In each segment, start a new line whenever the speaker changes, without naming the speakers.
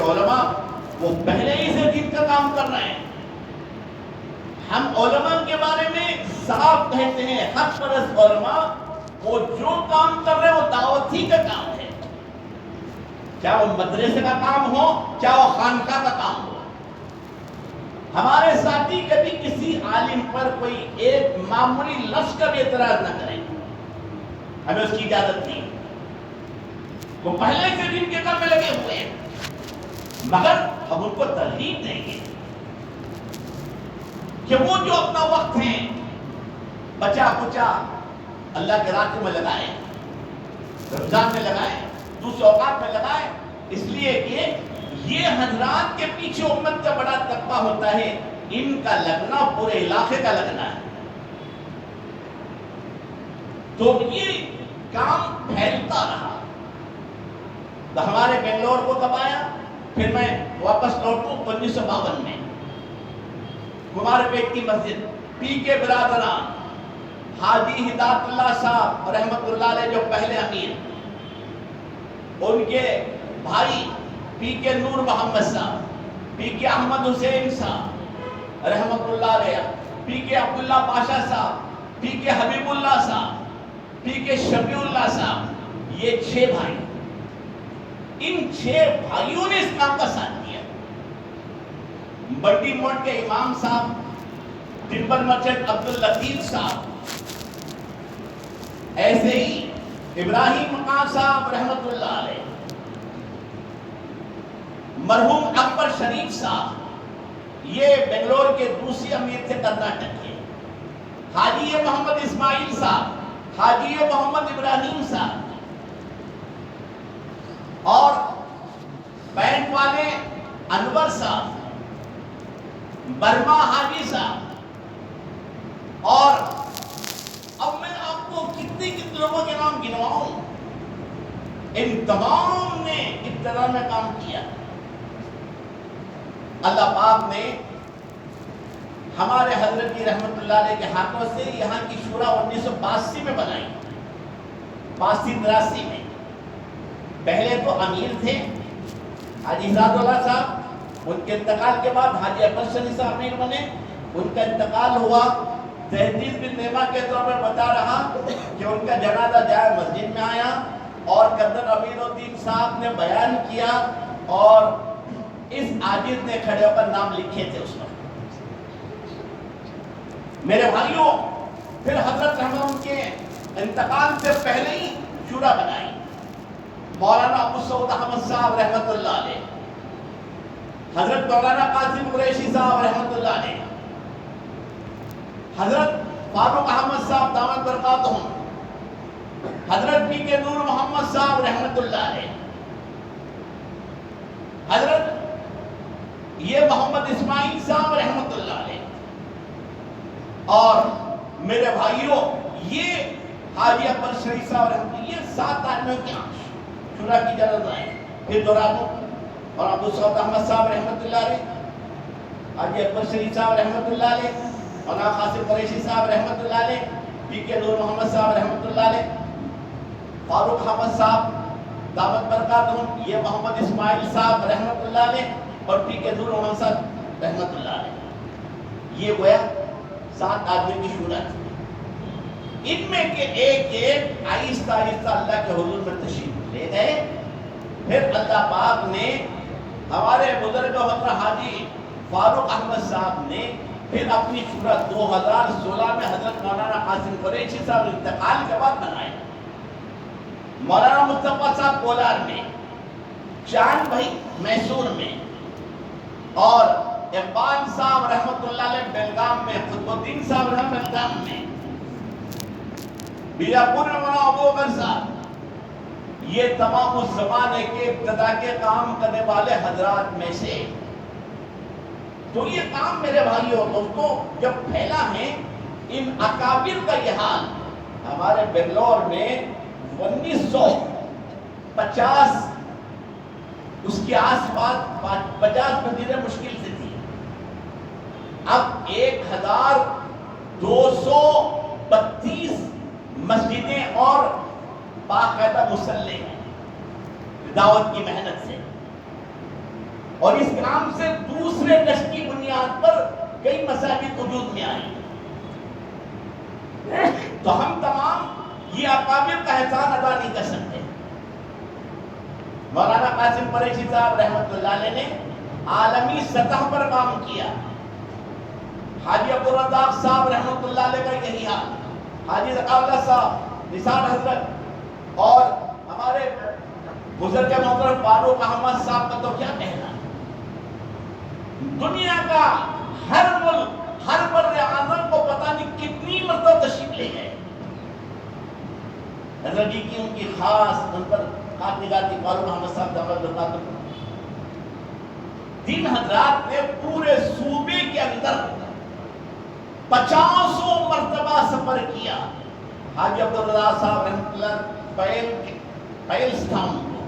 کے علماء وہ پہلے ہی سے دین کا کام کر رہے ہیں. ہم علماء کے بارے میں صاف کہتے ہیں حق پرست علماء وہ جو کام کر رہے ہیں وہ دعوت ہی کا کام ہے، چاہے وہ مدرسے کا کام ہو چاہے وہ خانقاہ کا کام ہو. ہمارے ساتھی کبھی کسی عالم پر کوئی ایک معمولی لفظ کا بھی اعتراض نہ کریں، ہمیں اس کی اجازت نہیں. وہ پہلے سے دین کے کام میں لگے ہوئے ہیں، مگر ہم ان کو ترغیب دیں گے کہ وہ جو اپنا وقت ہے بچا کچا اللہ کے راستے میں لگائے، رمضان میں لگائے، دوسرے اوقات میں لگائے، اس لیے کہ یہ حضرات کے پیچھے امت کا بڑا طبقہ ہوتا ہے، ان کا لگنا پورے علاقے کا لگنا ہے. تو یہ کام پھیلتا رہا. تو ہمارے بنگلور کو کب آیا، پھر میں واپس لوٹوں 1952 میں کمار پیٹ کی مسجد پی کے برادران حاجی ہدایت اللہ صاحب رحمت اللہ علیہ جو پہلے امیر، ان کے بھائی پی کے نور محمد صاحب، پی کے احمد حسین صاحب رحمت اللہ علیہ، پی کے عبداللہ پاشا صاحب، پی کے حبیب اللہ صاحب، پی کے شفیع اللہ صاحب، یہ 6 بھائی. ان 6 بھائیوں نے اس کام کا ساتھ دیا. بڑی موٹ کے امام صاحب، ٹمبر مرچنٹ عبداللطیف صاحب، ایسے ہی ابراہیم مقام صاحب رحمت اللہ علیہ، مرحوم اکبر شریف صاحب، یہ بنگلور کے دوسری امیر تھے کرناٹک کے، حاجی محمد اسماعیل صاحب، حاجی محمد ابراہیم صاحب، اور بینڈ والے انور صاحب، برما حاجی صاحب. اور اب میں آپ کو کتنے لوگوں کے نام گنواؤں، ان تمام نے ابتدا میں کام کیا. اللہ پاک نے ہمارے حضرت کی رحمت اللہ علیہ کے ہاتھوں سے یہاں کی شورا 1982 میں بنائی، 82-83 میں. پہلے تو امیر تھے حاجی ہدایت اللہ صاحب، ان کے انتقال کے بعد حاجی اکبر شریف صاحب امیر بنے. ان کا انتقال ہوا، تحدیث بن نیما کے طور پر بتا رہا کہ ان کا جنازہ جائے مسجد میں آیا اور قدر امیر الدین صاحب نے بیان کیا اور اس عاجز نے کھڑے ہو کر نام لکھے تھے اس وقت. میرے بھائیوں، پھر حضرت رحمت ان کے انتقال سے پہلے ہی شورا بنائی. مولانا ابو سعود احمد صاحب رحمت اللہ علیہ، حضرت مولانا قاسم قریشی صاحب رحمت اللہ علیہ، حضرت فاروق احمد صاحب دامت برکاتہم، حضرت پی کے نور محمد صاحب رحمت اللہ علیہ، حضرت یہ محمد اسماعیل صاحب رحمت اللہ علیہ، اور میرے بھائیوں یہ حاجی اکبر شریف صاحب رحمت اللہ. یہ 7 آدمیوں کے شورا کی جنازہ آئے. پھر دورانوں اور ابو سعود احمد صاحب رحمت اللہ علیہ، حاجی اکبر شریف صاحب رحمت اللہ علیہ، مولانا قاسم قریشی صاحب رحمت اللہ علیہ، پی کے نور محمد صاحب رحمت اللہ علیہ، فاروق احمد صاحب دعوت برکاتہم، یہ محمد اسماعیل صاحب رحمت اللہ علیہ، اور پی کے نور محمد صاحب رحمت اللہ علیہ. یہ گویا 7 آدمی کی شورا تھی. ان میں کے ایک آہستہ آہستہ اللہ کے حضور میں تشریف لے گئے. پھر اللہ پاک نے ہمارے بزرگ حضرت حاجی فاروق احمد صاحب نے پھر اپنی شورا 2016 میں حضرت مولانا قاسم قریشی صاحب انتقال کے بعد بنائے. مولانا مصطفیٰ صاحب کولار میں، چاند بھائی میسور میں، اور اقبال صاحب رحمت اللہ علیہ بیلگام میں، قطب الدین صاحب رحمت بیلگام میں، بیجاپور میں مولانا ابو بکر صاحب. یہ تمام اس زمانے کے ابتدا کے کام کرنے والے حضرات میں سے. تو یہ کام میرے بھائیوں اور دوستوں جب پھیلا ہے، ان اکابر کا یہ حال ہمارے بنگلور میں 1950 اس کے آس پاس 50 مسجدیں مشکل سے تھی. اب 1232 مسجدیں اور باقاعدہ مسلح ہیں دعوت کی محنت سے. اور اس کام سے دوسرے کشف کی بنیاد پر کئی مساجد وجود میں آئی. تو ہم تمام یہ اکابر کا احسان ادا نہیں کر سکتے. مولانا قاسم قریشی صاحب رحمۃ اللہ علیہ نے عالمی سطح پر کام کیا. حاجی عبدالرزاق صاحب رحمۃ اللہ علیہ کا یہی حال, حاجی ذکاء اللہ صاحب, نثار حضرت, اور ہمارے بزرگ محترم فاروق احمد صاحب کا تو کیا کہنا. دنیا کا ہر ملک, ہر بر اعظم کو پتہ نہیں کتنی مرتبہ تشریف لے گئے. حضرت جی کی ان کی خاص ان پر خاص نگاہتی فاروق احمد صاحب دعوت برکات دن حضرات نے پورے صوبے کے اندر 50 مرتبہ سفر کیا. حاجی عبدالرزاق صاحب رحمۃ اللہ پیلسٹاؤن کو,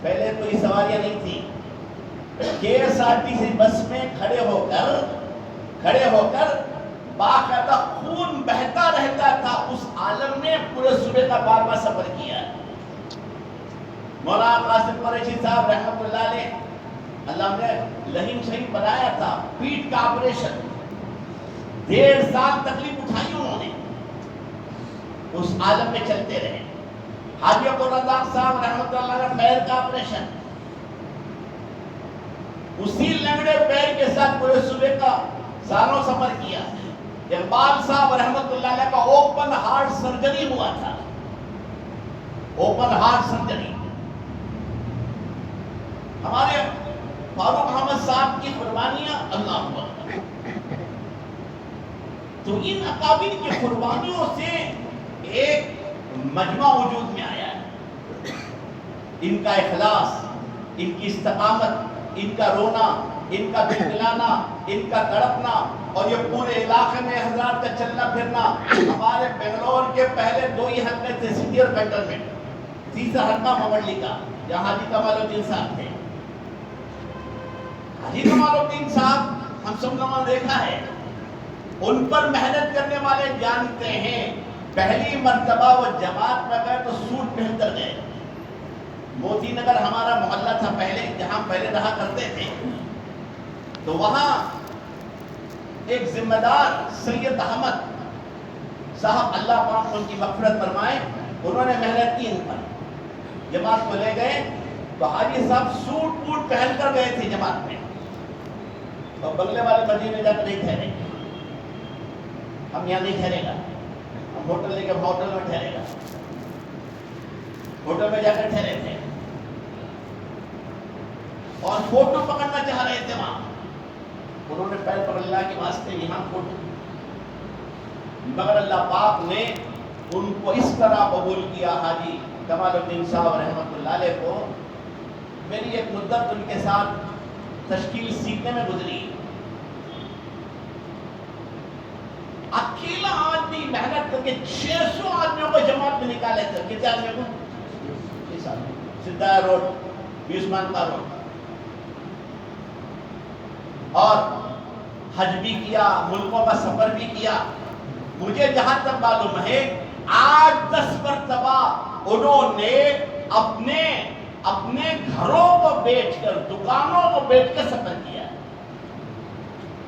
پہلے تو یہ سواریاں نہیں تھی, KSRTC بس میں کھڑے ہو کر باقاعدہ خون بہتا رہتا تھا. اس عالم نے پورے صوبے کا بار بار سفر کیا. مولانا قاسم قریشی صاحب رحمۃ اللہ علیہ, اللہ نے لہیم شریف بنایا تھا, پیٹھ کا آپریشن 1.5 سال تکلیف اٹھائی انہوں نے, اس عالم میں چلتے رہے. حاجی عبدالرزاق صاحب رحمۃ اللہ علیہ پیر کا آپریشن, اسی لنگڑے پیر کے ساتھ پورے صوبے کا سالوں سفر کیا. اقبال صاحب رحمۃ اللہ علیہ کا اوپن ہارٹ سرجری ہوا تھا, اوپن ہارٹ سرجری. ہمارے فاروق احمد صاحب کی قربانیاں اللہ اکبر. تو ان اکابر کی قربانیوں سے ایک مجمع وجود میں آیا ہے. ان کا اخلاص, ان کی استقامت, ان کا رونا, ان کا دل ملانا, ان کا تڑپنا, اور یہ پورے علاقے میں حضرات کا چلنا پھرنا. ہمارے بنگلور کے پہلے 2 ہی حلقے تھے, سٹی اور کنٹونمنٹ. تیسرا حلقہ ممنڈلی کا, جہاں حاجی کمال الدین صاحب تھے. حاجی کمال الدین صاحب ہم سب لوگوں نے دیکھا ہے, ان پر محنت کرنے والے جانتے ہیں. پہلی مرتبہ وہ جماعت میں گئے تو سوٹ پہن کر گئے. موتی نگر ہمارا محلہ تھا پہلے, جہاں پہلے رہا کرتے تھے. تو وہاں ایک ذمہ دار سید احمد صاحب, اللہ پاک ان کی مغفرت فرمائے, انہوں نے محنت کی ان پر. جماعت کو لے گئے تو حاجی صاحب سوٹ بوٹ پہن کر گئے تھے جماعت میں. تو بنگلے والے مدینے میں جا کر نہیں ٹھہرے, ہم یہاں نہیں ٹھہرے گا, ہم ہوٹل لے کے ہوٹل میں ٹھہرے گا. ہوٹل میں جا کر ٹھہرے تھے اور فوٹو پکڑنا چاہ رہے تھے وہاں. انہوں نے پیر پکڑ اللہ کے واسطے یہاں فوٹو, مگر اللہ پاک نے ان کو اس طرح قبول کیا. حاجی کمال الدین صاحب رحمۃ اللہ علیہ کو میری ایک مدت ان کے ساتھ تشکیل سیکھنے میں گزری. اکیلا آدمی محنت کر کے 600 آدمیوں کو جماعت میں نکالے تھے. کتنے آدمیوں کو؟ سدھا روڈ, 20 مان کا روڈ. اور حج بھی کیا, ملکوں کا سفر بھی کیا. مجھے جہاں تک معلوم ہے 8-10 مرتبہ انہوں نے اپنے گھروں کو بیچ کر, دکانوں کو بیچ کر سفر کیا.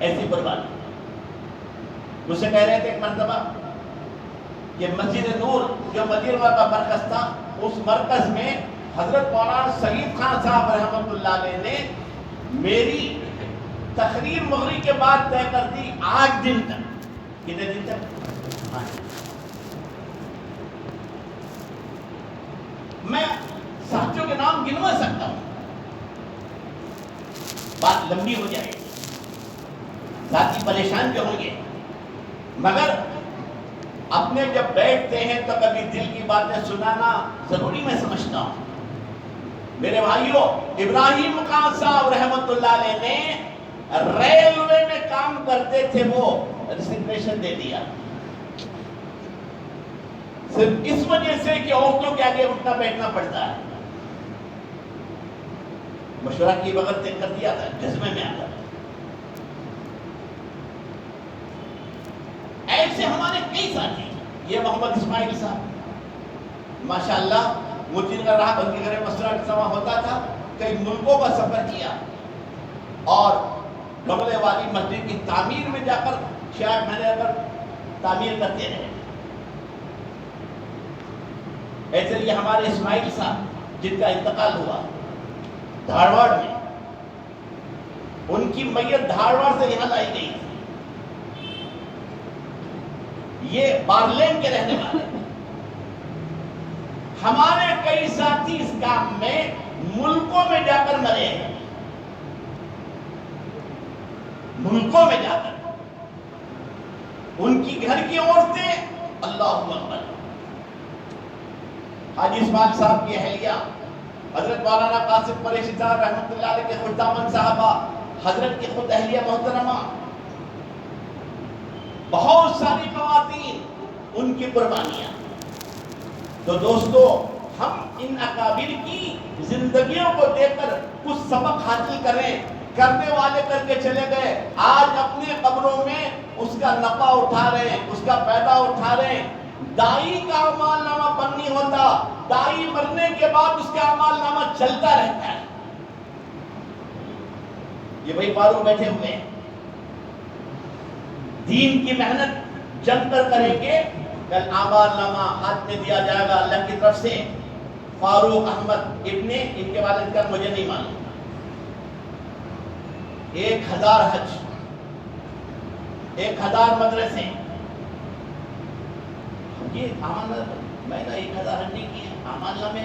ایسی قربانی. مجھ سے کہہ رہے تھے ایک مرتبہ کہ مسجد نور جو مدینہ کا مرکز تھا, اس مرکز میں حضرت مولانا سعید خان صاحب رحمۃ اللہ علیہ نے میری تقریر مغرب کے بعد طے کر دی 8 دن تک. کتنے دن تک؟ میں ساتھیوں کے نام گنوا سکتا ہوں, بات لمبی ہو جائے گی, ساتھی پریشان بھی ہوں گے. مگر اپنے جب بیٹھتے ہیں تو کبھی دل کی باتیں سنانا ضروری میں سمجھتا ہوں. میرے بھائیوں, ابراہیم خان صاحب رحمۃ اللہ علیہ نے ریلوے میں کام کرتے تھے, وہ ریزگنیشن دے دیا صرف اس وجہ سے کہ عورتوں کے آگے اٹھنا بیٹھنا پڑتا ہے. مشورہ کی بغیر طے کر دیا تھا, جذبے میں آ کر. ایسے ہمارے کئی ساتھی. یہ محمد اسماعیل صاحب ماشاءاللہ مجھے کا رہا بندی گھر مسئلہ سما ہوتا تھا, کئی ملکوں کا سفر کیا. اور گملے والی مسجد کی تعمیر میں جا کر 6 مہینے پر تعمیر کرتے رہے. ایسے ہی ہمارے اسماعیل صاحب جن کا انتقال ہوا دھارواڑ میں، ان کی میت دھارواڑ سے یہاں لائی گئی تھی. یہ بارلین کے رہنے والے. ہمارے کئی ساتھی اس کام میں ملکوں میں جا کر مرے ہیں، ملکوں میں جا کر. ان کی گھر کی عورتیں اللہ اکبر. حاجی اسماعیل صاحب کی اہلیہ حضرت مولانا قاسم قریشی صاحب رحمۃ اللہ علیہ کے خود دامن صاحبہ، حضرت کی خود اہلیہ محترمہ، بہت ساری خواتین، ان کی قربانیاں. تو دوستو، ہم ان اکابر کی زندگیوں کو دیکھ کر کچھ سبق حاصل کریں. کرنے والے کر کے چلے گئے، آج اپنے قبروں میں اس کا نفع اٹھا رہے ہیں، اس کا پیدا اٹھا رہے ہیں. دائی کا اعمال نامہ بند نہیں ہوتا، دائی مرنے کے بعد اس کا اعمال نامہ چلتا رہتا ہے. یہ بھائی پارو بیٹھے ہوئے ہیں، دین کی محنت جم کر کریں گے. کل اعمال نامہ ہاتھ میں دیا جائے گا اللہ کی طرف سے. فاروق احمد ابن، ان کے والد کا مجھے نہیں معلوم، 1000 حج، 1000 مدرسے. یہ اعمال میں نے 1000 حج نہیں کیے، اعمال نامے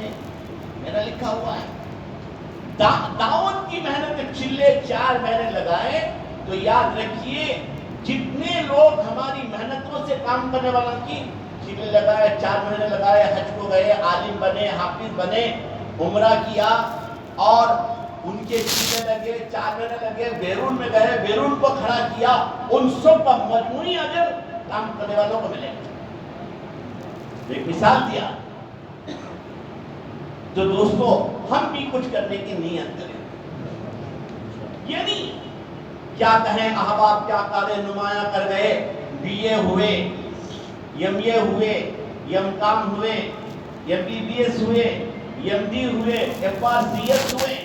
میرا لکھا ہوا ہے. دعوت کی محنت چلے 4 مہینے لگائے تو یاد رکھیے جتنے لوگ ہماری محنتوں سے کام کرنے والوں کی چلے لگائے، 4 مہینے لگائے، حج کو گئے، عالم بنے، حافظ بنے، عمرہ کیا، اور ان کے چلے لگے، 4 مہینے لگے، بیرون میں گئے، بیرون کو کھڑا کیا. ان سب کا مجموعی اجر کام کرنے والوں کو ملے گا. ایک مثال دیا. تو دوستو، ہم بھی کچھ کرنے کی نیت کریں. یہ نہیں کیا کہیں احباب کیا کارے نمایاں کر گئے، بی اے ہوئے، ایم اے ہوئے، ایم کام ہوئے، ایم بی بی ایس ہوئے، ایم ڈی ہوئے، ایف آر سی ایس ہوئے،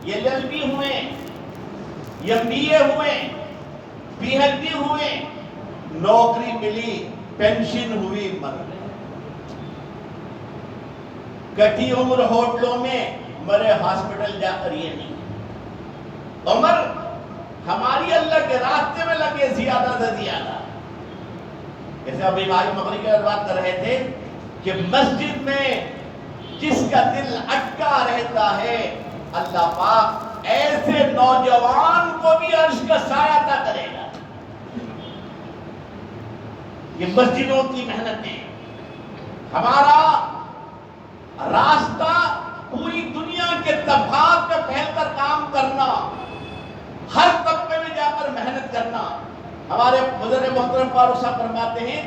ایل ایل بی ہوئے، ایم بی اے ہوئے، پی ایچ ڈی ہوئے، نوکری ملی، پینشن ہوئی، مر گئے. کٹی عمر ہوٹلوں میں مرے، ہاسپٹل جا کر یہ نہیں. عمر ہماری اللہ کے راستے میں لگے زیادہ سے زیادہ. جیسے ابھی بھائی مغرب کی بات کر رہے تھے کہ مسجد میں جس کا دل اٹکا رہتا ہے، اللہ پاک ایسے نوجوان کو بھی عرش کا سایہ عطا کرے گا. یہ مسجدوں کی محنتیں، ہمارا راستہ پوری دنیا کے طبقات میں پھیل کر کام کرنا، ہر طبقے میں جا کر محنت کرنا. ہمارے بزرگ محترم فاروق صاحب فرماتے ہیں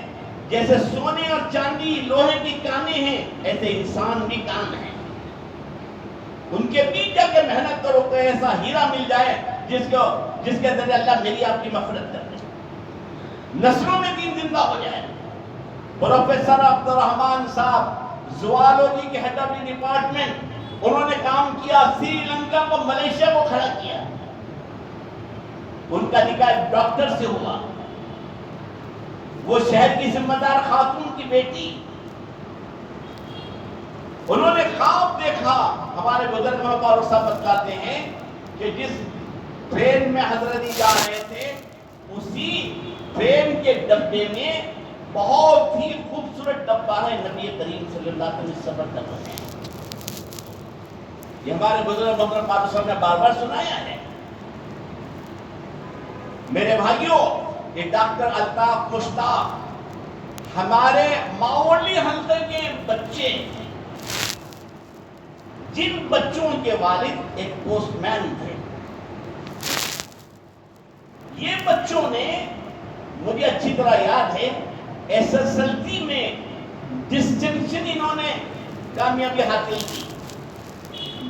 جیسے سونے اور چاندی لوہے کی کانیں ہیں، ایسے انسان بھی کان ہیں. ان کے بیچ جا کے محنت کرو کہ ایسا ہیرا مل جائے جس کے ذریعے اللہ میری آپ کی مغفرت کر دے، نسلوں میں دین زندہ ہو جائے. پروفیسر عبد الرحمان صاحب زوالوجی کے ہیڈ آف دی ڈپارٹمنٹ، انہوں نے کام کیا، سری لنکا کو ملیشیا کو کھڑا کیا. ان کا نکاح ایک ڈاکٹر سے ہوا، وہ شہر کی ذمہ دار خاتون کی بیٹی. انہوں نے خواب دیکھا. ہمارے بزرگ فاروق صاحب بتلاتے ہیں کہ جس ٹرین میں حضرت جا رہے تھے، اسی ٹرین کے ڈبے میں بہت ہی خوبصورت ڈبہ ہے، نبی کریم صلی اللہ علیہ وسلم سفر کر رہے ہیں. یہ ہمارے بزرگ محترم فاروق صاحب نے بار بار سنایا ہے. میرے بھائیوں، یہ ڈاکٹر الطاف مشتاق ہمارے ماولی حلقے کے بچے، جن بچوں کے والد ایک پوسٹ مین تھے. یہ بچوں نے، مجھے اچھی طرح یاد ہے، ایس ایس ایل سی میں ڈسٹنکشن انہوں نے کامیابی حاصل کی.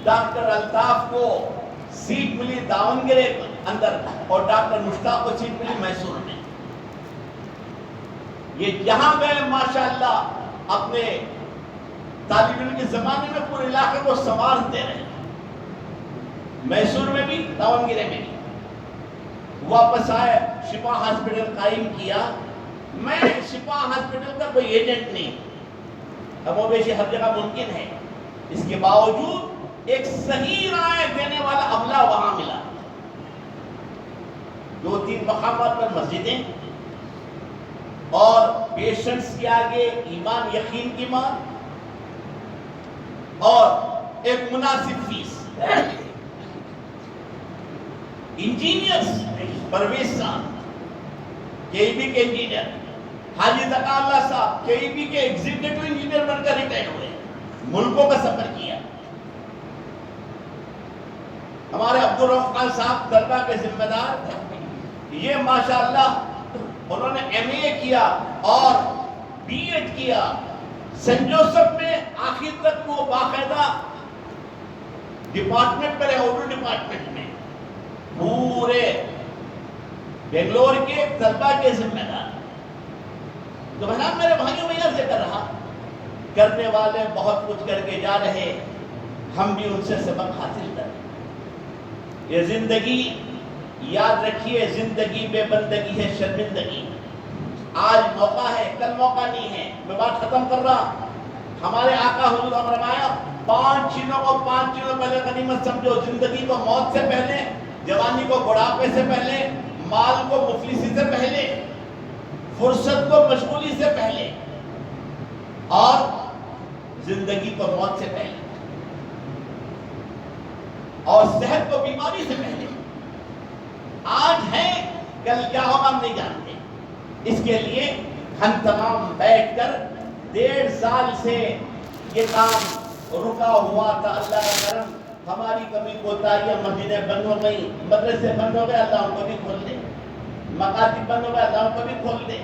ڈاکٹر الطاف کو سیٹ ملی داونگرے اندر اور ڈاکٹر مشتاق کو سیٹ ملی میسور میں. یہ جہاں گئے ماشاءاللہ اپنے طالب علم کے زمانے میں پورے علاقے کو سنوارتے رہے. میسور میں بھی، داونگیرے میں بھی۔ واپس آئے، شفا ہاسپٹل قائم کیا۔ میں شفا ہاسپٹل کا کوئی ایجنٹ نہیں، کم و بیشی ہر جگہ ممکن ہے، اس کے باوجود ایک صحیح رائے دینے والا عملہ وہاں ملا۔ 2-3 مقامات پر مسجدیں اور پیشنٹس کے آگے ایمان یقین کی بات اور ایک مناسب فیس۔ انجینئرز، پرویز صاحب KEB کے انجینئر، حاجی تقی اللہ صاحب KEB کے ایگزیکٹو انجینئر بن کر ریٹائر ہوئے، ملکوں کا سفر کیا۔ ہمارے عبدالرؤف خان صاحب درگاہ کے ذمہ دار، یہ ماشاءاللہ انہوں نے MA کیا اور BEd کیا۔ سینٹ جوسف میں آخر تک وہ باقاعدہ ڈپارٹمنٹ پر ہے، اردو ڈپارٹمنٹ میں، پورے بنگلور کے طلبہ کے ذمہ دار۔ تو بہرحال میرے بھائیوں میں یہ ذکر رہا، کرنے والے بہت کچھ کر کے جا رہے، ہم بھی ان سے سبق حاصل کریں۔ یہ زندگی یاد رکھیے، زندگی بے بندگی ہے شرمندگی۔ آج موقع ہے، کل موقع نہیں ہے۔ میں بات ختم کر رہا۔ ہمارے آقا حضور نے فرمایا 5 چیزوں کو 5 چیزوں پہلے غنیمت سمجھو، زندگی کو موت سے پہلے، جوانی کو بڑھاپے سے پہلے، مال کو مفلسی سے پہلے، فرصت کو مشغولی سے پہلے، اور زندگی کو موت سے پہلے، اور صحت کو بیماری سے پہلے۔ آج ہے، کل کیا ہوگا ہم نہیں جانتے۔ اس کے لیے ہم تمام بیٹھ کر 1.5 سال سے یہ کام رکا ہوا تھا۔ اللہ کا کرم، ہماری کمی کوتاہیاں، مسجدیں بند ہو گئی، مدرسے بند ہو گئے، اللہ ان کو بھی کھول دے۔ مکاتب بند ہو گئے، اللہ ان کو بھی کھول دے۔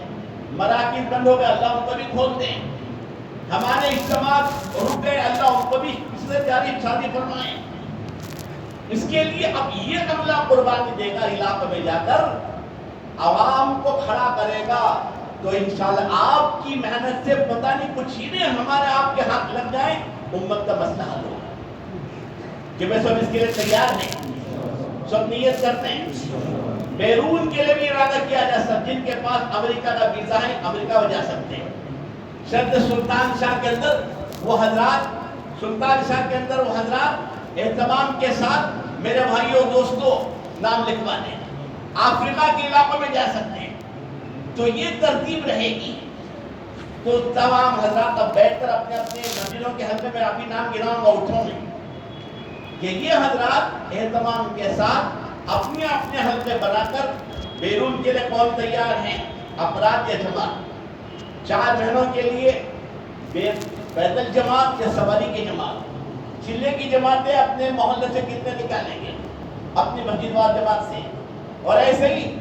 مراکز بند ہو گئے، اللہ ان کو بھی کھول دے۔ ہمارے اجتماعات رک گئے، اللہ ان کو بھی اس سے جاری شادی فرمائے۔ اس کے لیے اب یہ عملہ قربانی دے گا، علاقے میں جا کر عوام کو کھڑا کرے گا، تو انشاءاللہ آپ کی محنت سے پتہ نہیں کچھ ہی نہیں، ہمارے آپ کے ہاتھ لگ جائیں، امت کا مسئلہ حل ہوگا۔ کہ میں سب اس کے لیے تیار ہیں، سب نیت کرتے ہیں۔ بیرون کے لیے بھی ارادہ کیا جا سکتا، جن کے پاس امریکہ کا ویزا ہے امریکہ میں جا سکتے ہیں۔ شرط سلطان شاہ کے اندر وہ حضرات، سلطان شاہ کے اندر وہ حضرات اہتمام کے ساتھ میرے بھائیوں دوستوں نام لکھوا دیں۔ افریقہ کے علاقوں میں جا سکتے ہیں۔ تو یہ ترتیب رہے گی، تو تمام حضرات اب بیٹھ کر اپنے اپنے مسجدوں کے حلقے میں ابھی نام گراؤں گا، اٹھوں گے کہ یہ حضرات اہتمام کے ساتھ اپنے اپنے حلقے بنا کر بیرون کے لیے کون تیار ہیں، افراد یا جماعت، 4 مہینوں کے لیے پیدل جماعت یا سواری کی جماعت، چلے کی جماعتیں اپنے محلے سے کتنے نکالیں گے، اپنی مسجد وار جماعت سے، اور ایسے ہی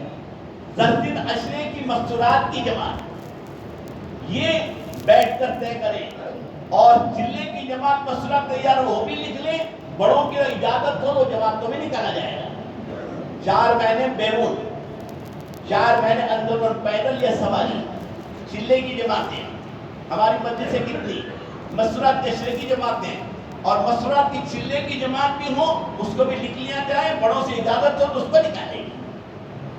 زردین عشرے کی مستورات کی جماعت، یہ بیٹھ کر طے کریں، اور چلے کی جماعت مستورات تیار ہو بھی لکھ لیں، بڑوں کی اجازت ہو تو جماعت کو بھی نکالا جائے گا۔ 4 مہینے بیرون، 4 مہینے اندر پیدل یا سواری، چلے کی جماعتیں ہماری مسجد سے کتنی، مستورات عشرے کی جماعتیں، اور مسورات کی چلے کی جماعت بھی ہو، اس کو بھی لکھ لیا جائے، بڑوں سے اجازت ہو تو اس کو نکالیں گے۔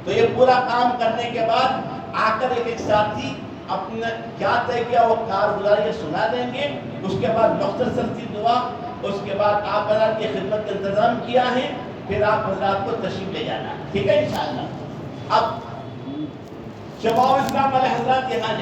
تو یہ پورا کام کرنے کے بعد آ کر ایک ساتھی اپنا کیا طے کیا وہ کارگزاری سنا دیں گے، اس کے بعد مختصر سی دعا، اس کے بعد آپ حضرات کی خدمت کا انتظام کیا ہے، پھر آپ حضرات کو تشریف لے جانا، ٹھیک ہے انشاءاللہ۔ اب شباب اسلام والے حضرات یہاں